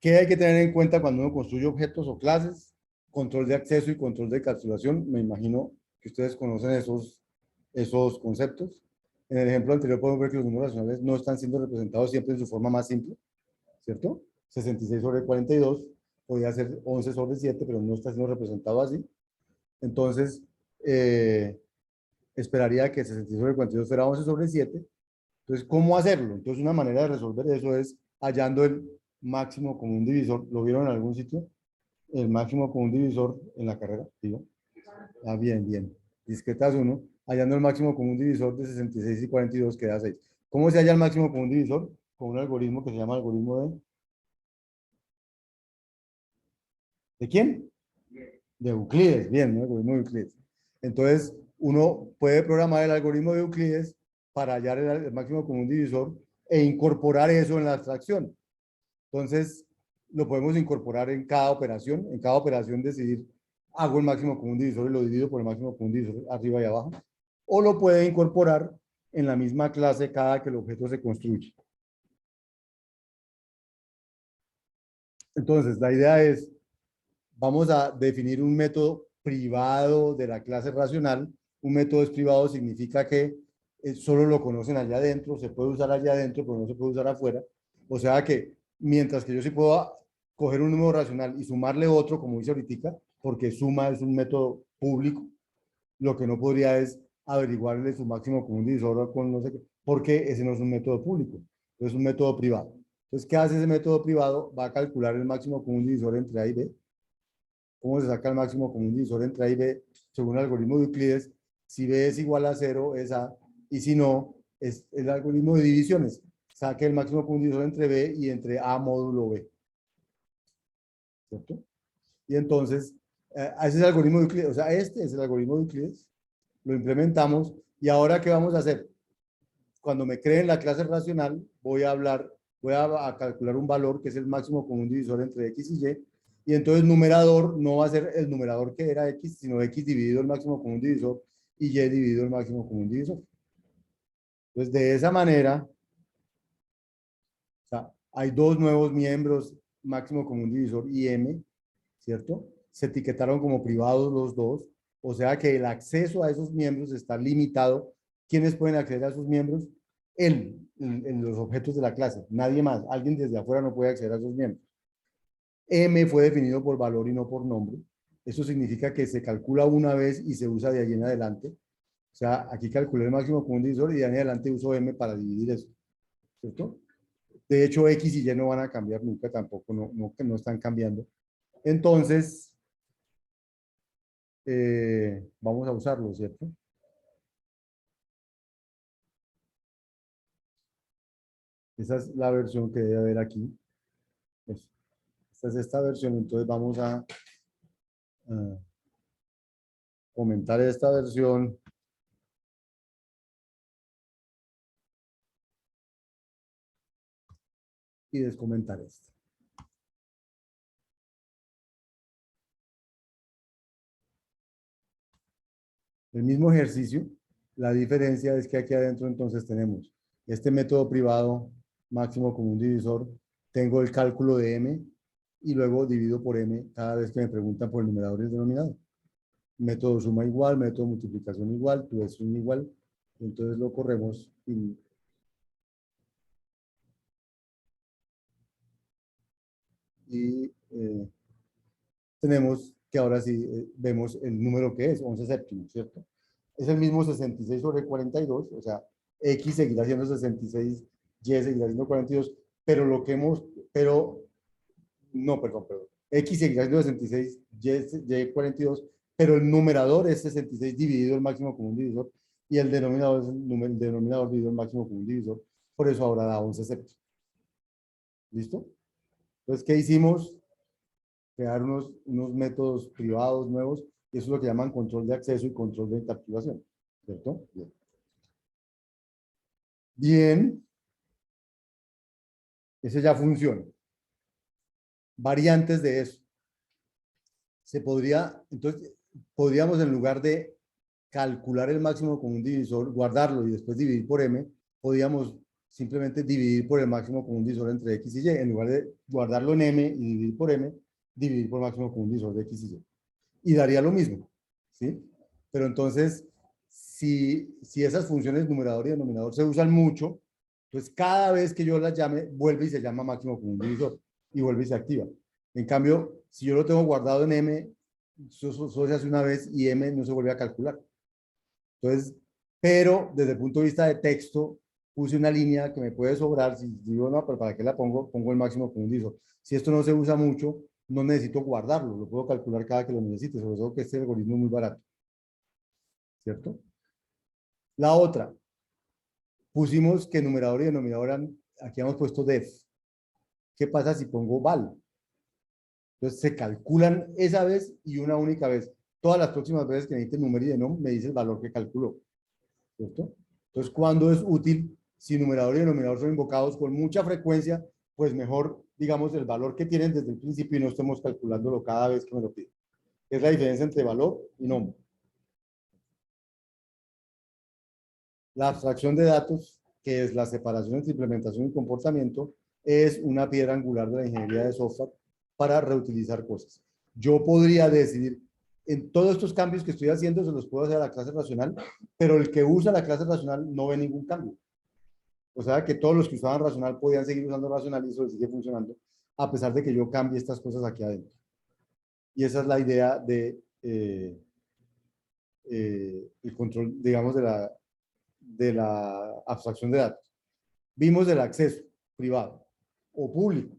¿Qué hay que tener en cuenta cuando uno construye objetos o clases? Control de acceso y control de encapsulación. Me imagino que ustedes conocen esos conceptos. En el ejemplo anterior podemos ver que los números racionales no están siendo representados siempre en su forma más simple, ¿cierto? 66 sobre 42, podría ser 11 sobre 7, pero no está siendo representado así. Entonces, esperaría que 66 sobre 42 fuera 11 sobre 7. Entonces, ¿cómo hacerlo? Entonces, una manera de resolver eso es hallando el máximo común divisor. ¿Lo vieron en algún sitio? El máximo común divisor en la carrera, digo. Ah, bien, bien. Discretas 1, hallando el máximo común divisor de 66 y 42 queda 6. ¿Cómo se halla el máximo común divisor? Con un algoritmo que se llama algoritmo ¿de quién? De Euclides, bien, ¿no? El algoritmo de Euclides. Entonces, uno puede programar el algoritmo de Euclides para hallar el máximo común divisor e incorporar eso en la abstracción. Entonces, lo podemos incorporar en cada operación. En cada operación decidir, hago el máximo común divisor y lo divido por el máximo común divisor arriba y abajo. O lo puede incorporar en la misma clase cada que el objeto se construye. Entonces, la idea es, vamos a definir un método privado de la clase racional. Un método es privado significa que solo lo conocen allá adentro, se puede usar allá adentro, pero no se puede usar afuera. O sea que mientras que yo sí puedo coger un número racional y sumarle otro, como dice ahorita, porque suma es un método público, lo que no podría es averiguarle su máximo común divisor con no sé qué, porque ese no es un método público, es un método privado. Entonces, ¿qué hace ese método privado? Va a calcular el máximo común divisor entre A y B. ¿Cómo se saca el máximo común divisor entre A y B? Según el algoritmo de Euclides, si B es igual a 0, es A, y si no, es el algoritmo de divisiones. Saque el máximo común divisor entre B y entre A módulo B. ¿Cierto? Y entonces, ese es el algoritmo de Euclides. O sea, este es el algoritmo de Euclides. Lo implementamos. ¿Y ahora qué vamos a hacer? Cuando me creen la clase racional, voy a calcular un valor que es el máximo común divisor entre X y Y. Y entonces numerador no va a ser el numerador que era X, sino X dividido el máximo común divisor y Y dividido el máximo común divisor. Entonces, de esa manera, o sea, hay dos nuevos miembros, máximo común divisor y M, ¿cierto? Se etiquetaron como privados los dos, o sea que el acceso a esos miembros está limitado. ¿Quiénes pueden acceder a esos miembros? Él, en los objetos de la clase, nadie más. Alguien desde afuera no puede acceder a esos miembros. M fue definido por valor y no por nombre. Eso significa que se calcula una vez y se usa de ahí en adelante. O sea, aquí calculé el máximo común divisor y de ahí en adelante uso M para dividir eso, ¿cierto? De hecho, X y Y no van a cambiar nunca tampoco, no están cambiando. Entonces, vamos a usarlo, ¿cierto? Esa es la versión que debe haber aquí. Eso. Esta es esta versión, entonces vamos a comentar esta versión. Y descomentar esta. El mismo ejercicio, la diferencia es que aquí adentro entonces tenemos este método privado, máximo común divisor, tengo el cálculo de M y luego divido por M cada vez que me preguntan por el numerador y el denominador. Método suma igual, método multiplicación igual, tu es un igual, entonces lo corremos y tenemos que ahora sí vemos el número que es, 11 séptimos, ¿cierto? Es el mismo 66 sobre 42, o sea, X seguirá siendo 66, Y seguirá siendo 42, pero lo que hemos, pero, no, perdón, X seguirá siendo 66, Y 42, pero el numerador es 66 dividido el máximo común divisor, y el denominador es el denominador dividido el máximo común divisor, por eso ahora da 11 séptimos. ¿Listo? Entonces, ¿qué hicimos? Crear unos métodos privados nuevos, y eso es lo que llaman control de acceso y control de encapsulación, ¿cierto? Bien. Bien, ese ya funciona. Variantes de eso. Se podría, entonces, podríamos en lugar de calcular el máximo común divisor, guardarlo y después dividir por M, podríamos simplemente dividir por el máximo común divisor entre x y y, en lugar de guardarlo en m y dividir por m, dividir por el máximo común divisor de x y y. Y daría lo mismo, ¿sí? Pero entonces, si esas funciones numerador y denominador se usan mucho, entonces cada vez que yo las llame, vuelve y se llama máximo común divisor y vuelve y se activa. En cambio, si yo lo tengo guardado en m, solo se hace una vez y m no se vuelve a calcular. Entonces, pero desde el punto de vista de texto, puse una línea que me puede sobrar. Si digo, no, pero ¿para qué la pongo? Pongo el máximo común divisor. Si esto no se usa mucho, no necesito guardarlo, lo puedo calcular cada que lo necesite, sobre todo que este algoritmo es muy barato. ¿Cierto? La otra, pusimos que numerador y denominador, aquí hemos puesto def. ¿Qué pasa si pongo val? Entonces se calculan esa vez y una única vez. Todas las próximas veces que necesite número y denom, me dice el valor que calculó. ¿Cierto? Entonces, ¿cuándo es útil? Si numerador y denominador son invocados con mucha frecuencia, pues mejor, digamos, el valor que tienen desde el principio y no estemos calculándolo cada vez que me lo piden. Es la diferencia entre valor y nombre. La abstracción de datos, que es la separación entre implementación y comportamiento, es una piedra angular de la ingeniería de software para reutilizar cosas. Yo podría decidir, en todos estos cambios que estoy haciendo, se los puedo hacer a la clase racional, pero el que usa la clase racional no ve ningún cambio. O sea que todos los que usaban racional podían seguir usando racional y eso sigue funcionando, a pesar de que yo cambie estas cosas aquí adentro. Y esa es la idea de el control, digamos, de la abstracción de datos. Vimos el acceso privado o público.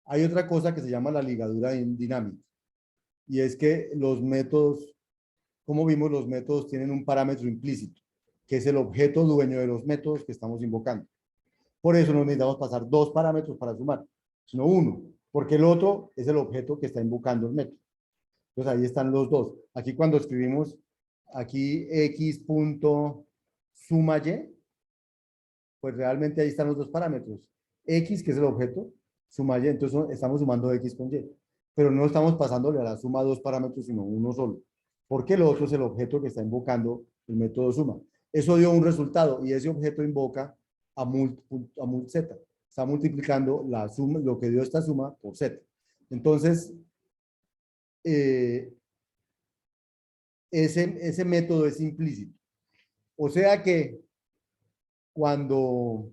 Hay otra cosa que se llama la ligadura dinámica. Y es que los métodos, como vimos, los métodos tienen un parámetro implícito, que es el objeto dueño de los métodos que estamos invocando. Por eso no necesitamos pasar dos parámetros para sumar, sino uno, porque el otro es el objeto que está invocando el método. Entonces ahí están los dos. Aquí cuando escribimos aquí x punto suma y, pues realmente ahí están los dos parámetros. X, que es el objeto, suma y, entonces estamos sumando x con y. Pero no estamos pasándole a la suma dos parámetros, sino uno solo. Porque el otro es el objeto que está invocando el método suma. Eso dio un resultado y ese objeto invoca a mult z. Está multiplicando la suma, lo que dio esta suma por z. Entonces, ese método es implícito. O sea que cuando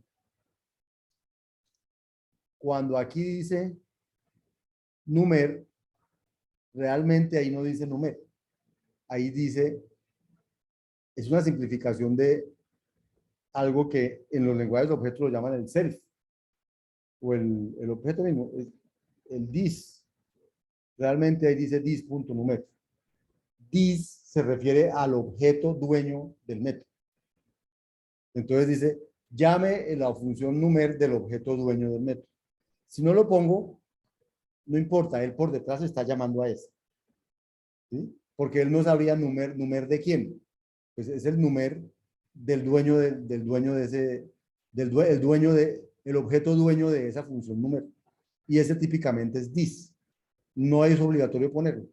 aquí dice numer, realmente ahí no dice numer. Ahí dice, es una simplificación de algo que en los lenguajes de objetos lo llaman el self, o el objeto mismo, es el this. Realmente ahí dice this.numer. This se refiere al objeto dueño del método. Entonces dice, llame la función numer del objeto dueño del método. Si no lo pongo, no importa, él por detrás está llamando a ese. ¿Sí? Porque él no sabría numer de quién. Pues es el numer del dueño del dueño de ese, el dueño de, el objeto dueño de esa función numer. Y ese típicamente es this. No es obligatorio ponerlo.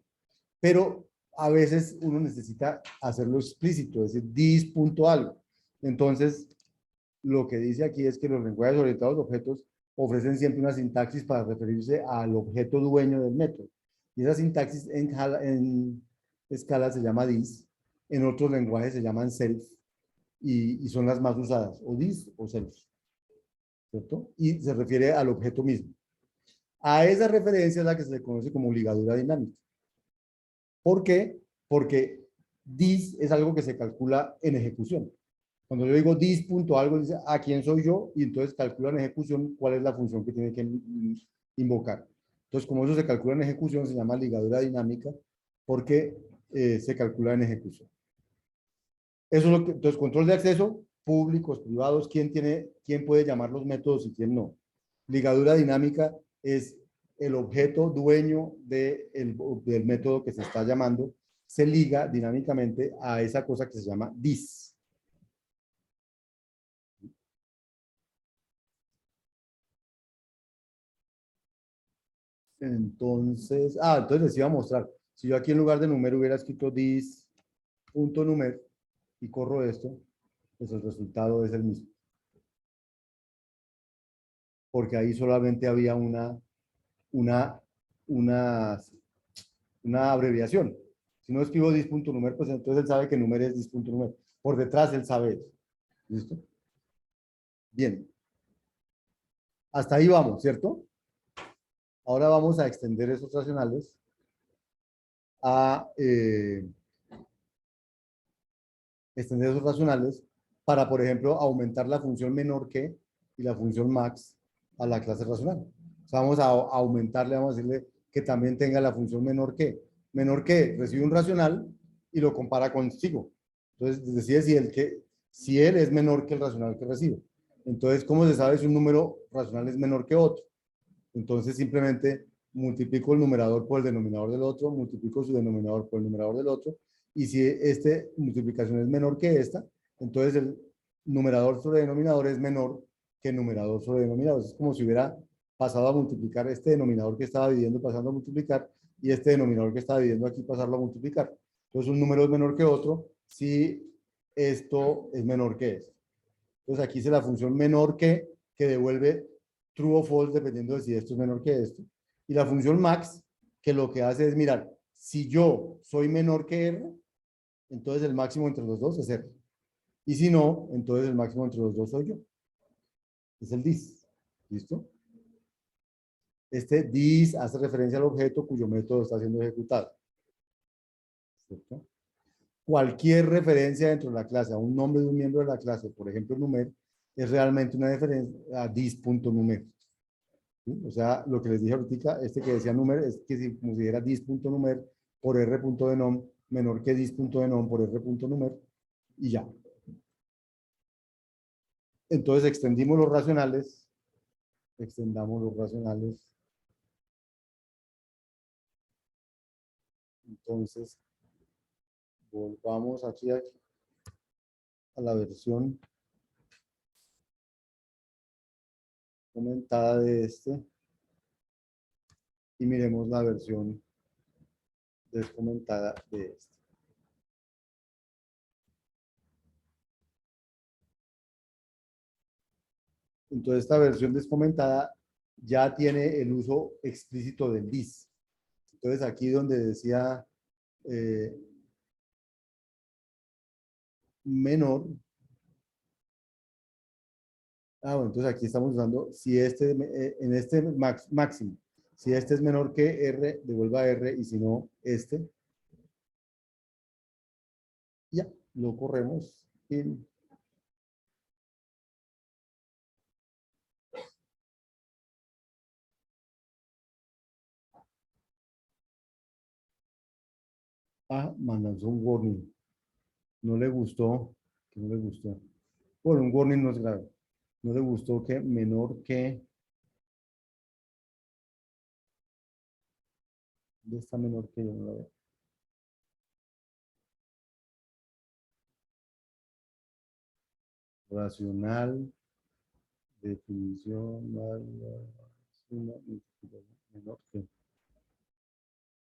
Pero a veces uno necesita hacerlo explícito, es decir, this.algo. Entonces, lo que dice aquí es que los lenguajes orientados a objetos ofrecen siempre una sintaxis para referirse al objeto dueño del método. Y esa sintaxis en escala se llama this, en otros lenguajes se llaman self, y son las más usadas, o this o self, ¿cierto? Y se refiere al objeto mismo. A esa referencia es la que se le conoce como ligadura dinámica. ¿Por qué? Porque this es algo que se calcula en ejecución. Cuando yo digo this punto algo, dice a quién soy yo, y entonces calcula en ejecución cuál es la función que tiene que invocar. Entonces, como eso se calcula en ejecución, se llama ligadura dinámica, porque se calcula en ejecución. Eso es lo que, entonces, control de acceso, públicos, privados, quién puede llamar los métodos y quién no. Ligadura dinámica es el objeto dueño del método que se está llamando, se liga dinámicamente a esa cosa que se llama this. Entonces, entonces les iba a mostrar. Si yo aquí en lugar de número hubiera escrito this.numer y corro esto, pues el resultado es el mismo. porque ahí solamente había una, una, una abreviación. Si no escribo dis.numer, pues entonces él sabe que numer es dis.numer. Por detrás él sabe eso. ¿Listo? Bien. Hasta ahí vamos, ¿cierto? Ahora vamos a extender esos racionales a extender esos racionales para, por ejemplo, aumentar la función menor que y la función max a la clase racional. O sea, vamos a aumentarle, vamos a decirle que también tenga la función menor que. Menor que recibe un racional y lo compara consigo. Entonces, decide si él es menor que el racional que recibe. Entonces, ¿cómo se sabe si un número racional es menor que otro? Entonces, simplemente multiplico el numerador por el denominador del otro, multiplico su denominador por el numerador del otro, y si esta multiplicación es menor que esta, entonces el numerador sobre denominador es menor que el numerador sobre denominador. Es como si hubiera pasado a multiplicar este denominador que estaba dividiendo, pasando a multiplicar, y este denominador que estaba dividiendo aquí, pasarlo a multiplicar. Entonces, un número es menor que otro si esto es menor que esto. Entonces, aquí hice la función menor que devuelve true o false dependiendo de si esto es menor que esto. Y la función max, que lo que hace es mirar, si yo soy menor que R, entonces el máximo entre los dos es R. Y si no, entonces el máximo entre los dos soy yo. Es el dis. ¿Listo? Este dis hace referencia al objeto cuyo método está siendo ejecutado. ¿Cierto? Cualquier referencia dentro de la clase a un nombre de un miembro de la clase, por ejemplo, numer, es realmente una referencia a dis.numer. ¿Sí? O sea, lo que les dije ahorita, este que decía numer, es que si considera dis.numer por r.denom menor que dis.denom por r.numer, y ya. Entonces extendimos los racionales, extendamos los racionales. Entonces, volvamos aquí a la versión comentada de este y miremos la versión descomentada de este. Entonces, esta versión descomentada ya tiene el uso explícito del dis. Entonces, aquí donde decía menor, bueno, entonces aquí estamos usando, si este, en este máximo, si este es menor que R, devuelva R, y si no, este, ya, lo corremos. Mandan un warning. No le gustó, que no le gustó. Bueno, un warning no es grave. No le gustó que menor que, ¿dónde está menor que? Yo no lo veo. Racional, definición, menor que.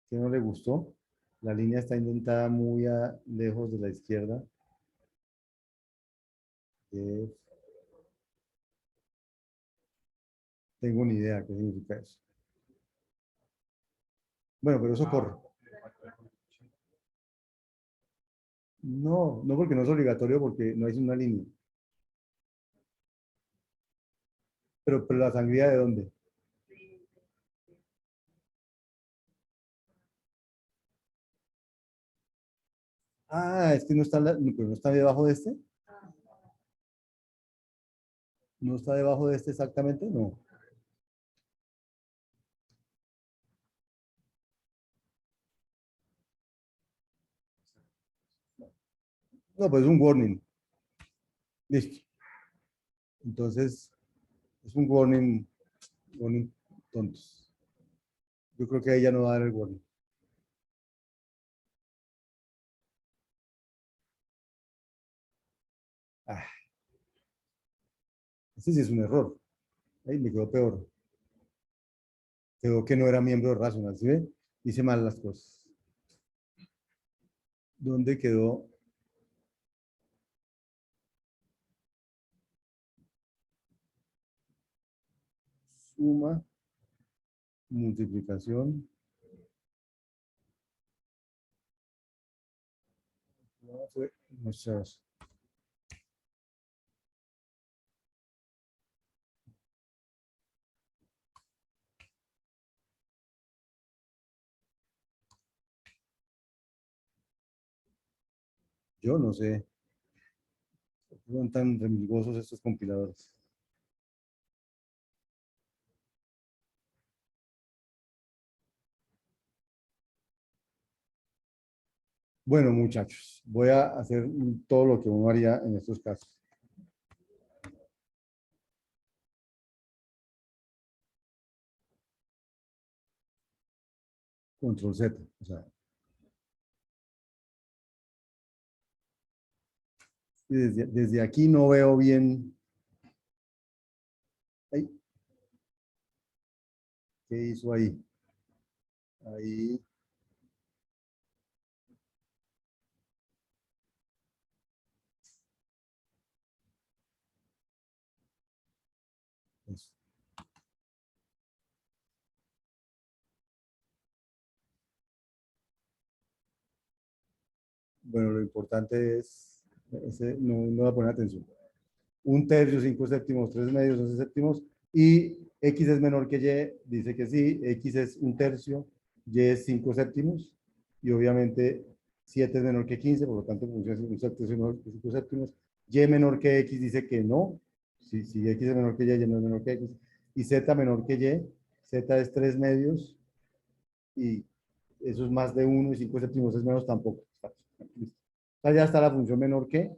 ¿Qué no le gustó? La línea está indentada muy lejos de la izquierda. Tengo ni idea qué significa eso. Bueno, pero eso corre. No, no porque no es obligatorio, porque no hay una línea. Pero la sangría, ¿de dónde? Es que no está, pero no está debajo de este. No está debajo de este exactamente, no. No, pues es un warning. Listo. Entonces, es un warning tontos. Yo creo que ahí ya no va a dar el warning. Ah, este sí es un error. Ahí me quedó peor. Quedó que no era miembro de Rational, ¿sí ve? Hice mal las cosas. ¿Dónde quedó? suma, multiplicación. No fue nuestras. Yo no sé, son tan remilgosos estos compiladores. Bueno, muchachos, voy a hacer todo lo que uno haría en estos casos. Control Z. O sea, desde aquí no veo bien. Ay, ¿qué hizo ahí? Ahí. Eso. Bueno, lo importante es, no voy a poner atención. Un tercio, 5 séptimos, 3 medios, 11 séptimos, y X es menor que Y, dice que sí, X es un tercio, Y es 5 séptimos, y obviamente 7 es menor que 15, por lo tanto funciona un tercio menor que 5 séptimos, Y menor que X dice que no, si X es menor que Y no es menor que X, y Z menor que Y, Z es 3 medios, y eso es más de 1, y 5 séptimos es menos tampoco. Listo. Ya está la función menor que.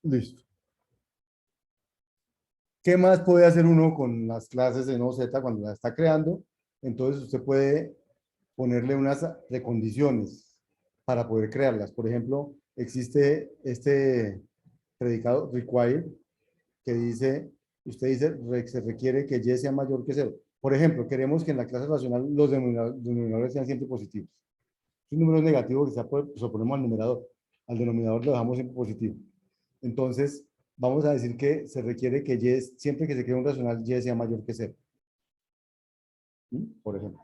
Listo. ¿Qué más puede hacer uno con las clases en OZ cuando las está creando? Entonces usted puede ponerle unas precondiciones para poder crearlas. Por ejemplo, existe este predicado require que dice, usted dice, se requiere que Y sea mayor que cero. Por ejemplo, queremos que en la clase racional los denominadores sean siempre positivos. Si un número es negativo, quizá pues, lo ponemos al numerador. Al denominador lo dejamos siempre positivo. Entonces, vamos a decir que se requiere que Y, siempre que se cree un racional, Y sea mayor que cero. ¿Mm? Por ejemplo.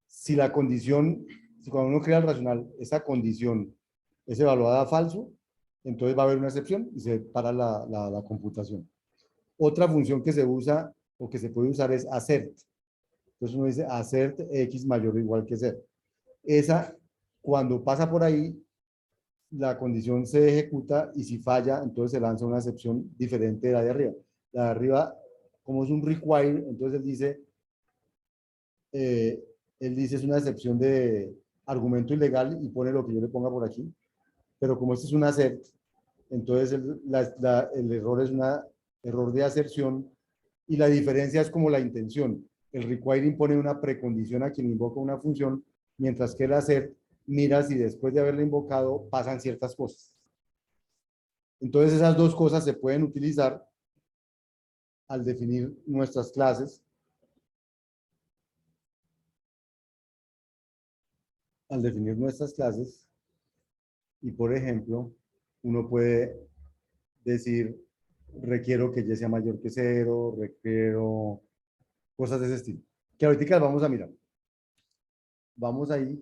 Si la condición, si cuando uno crea el racional, esa condición es evaluada a falso, entonces va a haber una excepción y se para la computación. Otra función que se usa o que se puede usar es assert. Entonces uno dice assert X mayor o igual que cero. Esa, cuando pasa por ahí, la condición se ejecuta y si falla, entonces se lanza una excepción diferente de la de arriba. La de arriba, como es un require, entonces eh, él dice es una excepción de argumento ilegal y pone lo que yo le ponga por aquí. Pero como este es un assert, entonces el error es un error de aserción y la diferencia es como la intención. El require impone una precondición a quien invoca una función, mientras que el assert mira si después de haberla invocado pasan ciertas cosas. Entonces esas dos cosas se pueden utilizar al definir nuestras clases, y por ejemplo, uno puede decir, requiero que Y sea mayor que cero, requiero cosas de ese estilo, que ahorita vamos a mirar. Vamos ahí.